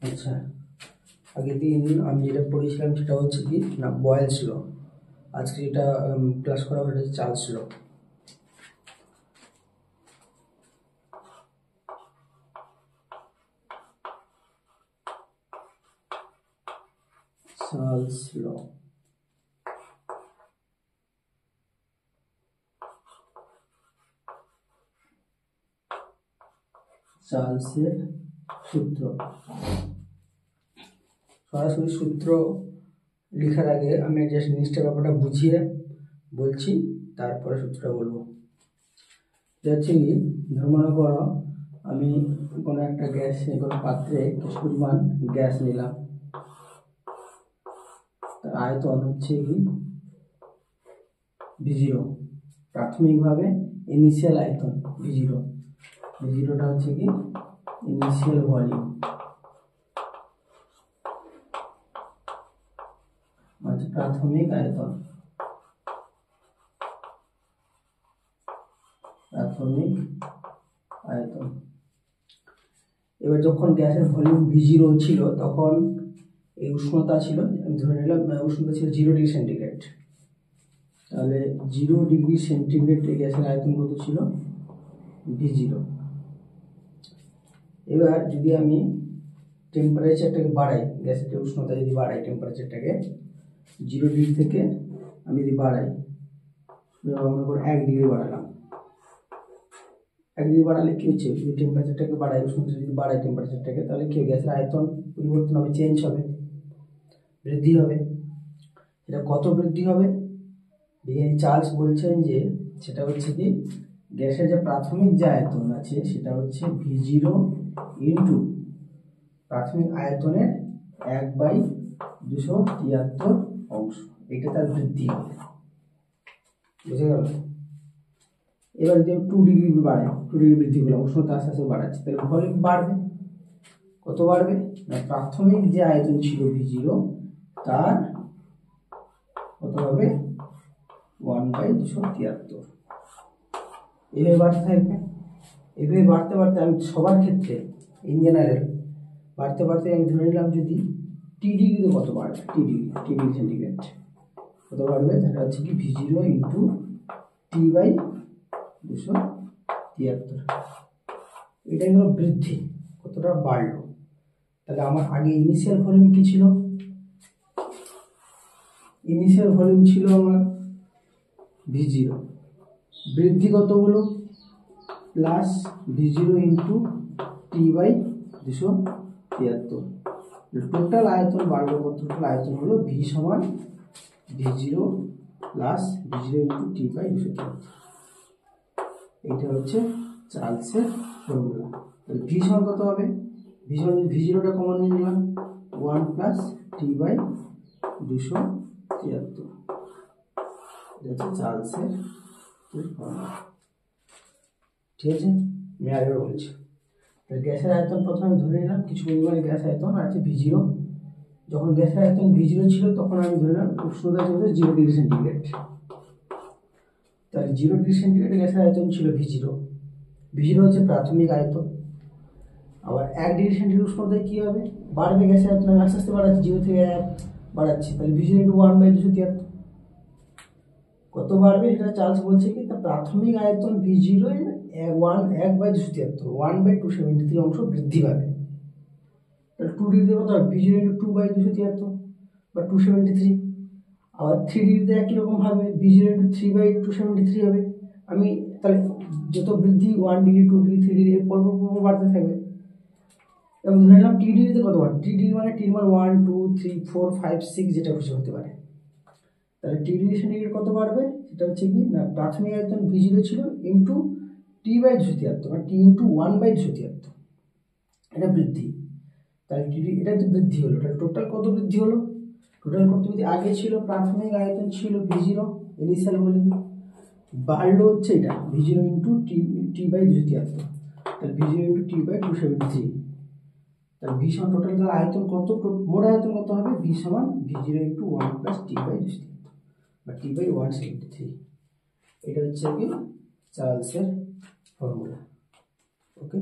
আচ্ছা, আগের দিন আমি যেটা পড়েছিলাম সেটা হচ্ছে কি না বয়েলস ল। আজকে যেটা ক্লাস করা হবে সেটা হচ্ছে চার্লস ল। চার্লস ল, চার্লসের সূত্র। সরাসরি সূত্র লেখার আগে আমি জাস্ট জিনিসটার ব্যাপারটা বুঝিয়ে বলছি, তারপরে সূত্রটা বলবো। হচ্ছে কি, ধর্ম মনে করো আমি কোনো একটা গ্যাস, কোনো পাত্রে কিছু পরিমাণ গ্যাস নিলাম, তার আয়তন হচ্ছে কি V0, প্রাথমিকভাবে ইনিশিয়াল আয়তন V0, V0টা হচ্ছে কি ইনিশিয়াল ভলিউম, মানে প্রাথমিক আয়তন, প্রাথমিক আয়তন। এবার যখন গ্যাসের ভলিউম V0 ছিল তখন এই উষ্ণতা ছিল, আমি ধরে নিলাম উষ্ণতা ছিল 0 ডিগ্রি সেন্টিগ্রেড। তাহলে 0 ডিগ্রি সেন্টিগ্রেড এই গ্যাসের আয়তন কত ছিল V0। এবার যদি আমি টেম্পারেচারটাকে বাড়াই, গ্যাসের উষ্ণতা যদি বাড়াই, টেম্পারেচারটাকে 0 ডিগ্রি থেকে আমি যদি বাড়াই, মনে করো 1 ডিগ্রি বাড়ালাম, 1 ডিগ্রি বাড়ালে কি হচ্ছে, যদি টেম্পারেচারটাকে বাড়াই, উষ্ণতা যদি বাড়াই টেম্পারেচারটাকে, তাহলে কি গ্যাসের আয়তন পরিবর্তন হবে, চেঞ্জ হবে, বৃদ্ধি হবে। এটা কত বৃদ্ধি হবে? বিজ্ঞানী চার্লস বলছেন যে সেটা হচ্ছে কি গ্যাসের যে প্রাথমিক যে আয়তন আছে সেটা হচ্ছে V0 ইন্টু প্রাথমিক আয়তনের 1/273 অংশ, এটা তার বৃদ্ধি হবে। বুঝে গেল? এবার যদি 2 ডিগ্রি বাড়ে, 2 ডিগ্রি বৃদ্ধি করলাম, উষ্ণতা আস্তে আস্তে বাড়াচ্ছে, তাহলে ভলিউম বাড়বে। কত বাড়বে? না প্রাথমিক যে আয়তন ছিল V0 তার কত হবে 1/273। এভাবে বাড়তে থাকবে, এভাবে বাড়তে বাড়তে আমি সবার ক্ষেত্রে ইন জেনারেল বাড়তে বাড়তে আমি ধরে নিলাম যদি টি ডিগ্রিতে কত বাড়বে, টি ডিগ্রি সেন্টিগ্রেড কত বাড়বে, তাহলে হচ্ছে কি V0 ইন্টু T/273। এটাই হলো বৃদ্ধি, কতটা বাড়লো। তাহলে আমার আগে ইনিশিয়াল ভলিউম কি ছিল? ইনিশিয়াল ভলিউম ছিল আমার V0, বৃদ্ধি কত হলো plus V0 into T/273। Total আয়তন বাড়লো কত? টোটাল আয়তন হলো V সমান V0 plus V0 into T/273। এটা হচ্ছে চার্লসের ফর্মুলা। তাহলে V সমান কত হবে? V0টা কমন নিয়ে নিলাম, 1 প্লাস T/273। এটা হচ্ছে চার্লসের ফর্মুলা। ঠিক আছে, আমি আরেকবার বলছি। গ্যাসের আয়তন প্রথমে ধরে নিলাম কিছু পরিমাণে গ্যাস আয়তন আছে V0। যখন গ্যাসের আয়তন V0 ছিল তখন আমি ধরে নিলাম উষ্ণতা ছিল 0 ডিগ্রি সেন্টিগ্রেড। তাহলে 0 ডিগ্রি সেন্টিগ্রেডে গ্যাসের আয়তন ছিল V0, V0 হচ্ছে প্রাথমিক আয়তন। আবার 1 ডিগ্রি সেন্টিগ্রেড উষ্ণতায় কি হবে, বাড়বে গ্যাসের আয়তন, আমি আস্তে আস্তে বাড়াচ্ছি, 0 থেকে 1 বাড়াচ্ছি, তাহলে V0 ইন্টু 1/273 কত বাড়বে? এটা চার্লস বলছে কি তার প্রাথমিক আয়তন V0 1/273, 1/273 অংশ বৃদ্ধি পাবে। তাহলে 2 ডিগ্রিতে কত হবে? V0 ইন্টু 2/273 বা 273। আবার 3 ডিগ্রিতে একই রকম ভাবে V0 ইন্টু 3/273 হবে। আমি তাহলে যত বৃদ্ধি 1 ডিগ্রি 2 ডিগ্রি 3 ডিগ্রি পরপর বাড়তে থাকবে। এবং ধরে নিলাম টি ডিগ্রিতে কত বার, টি ডিগ্রি মানে টি মানে 1 2 3 4 5 6 যেটা খুশি হতে পারে। তাহলে টি ডিগ্রি সেন্টিগ্রেড কত বাড়বে? সেটা হচ্ছে কি না প্রাথমিক আয়তন V0 ছিল ইন্টু T/273 মানে T ইন্টু 1/273, এটা বৃদ্ধি। তাহলে এটা তো বৃদ্ধি হলো, তাহলে টোটাল কত বৃদ্ধি হলো? টোটাল কত বৃদ্ধি? আগে ছিল প্রাথমিক আয়তন ছিল V0 ইনিশিয়াল ভলিউম, বাড়লো হচ্ছে এটা V0 ইন্টু T/273, তাহলে V0 ইন্টু T/273। তাহলে V সমান টোটাল তাহলে আয়তন কত, মোট আয়তন কত হবে? V সমান V0 ইন্টু 1 প্লাস T/273 বা T/173। এটা হচ্ছে কি চার্লসের ফর্মুলা। ওকে।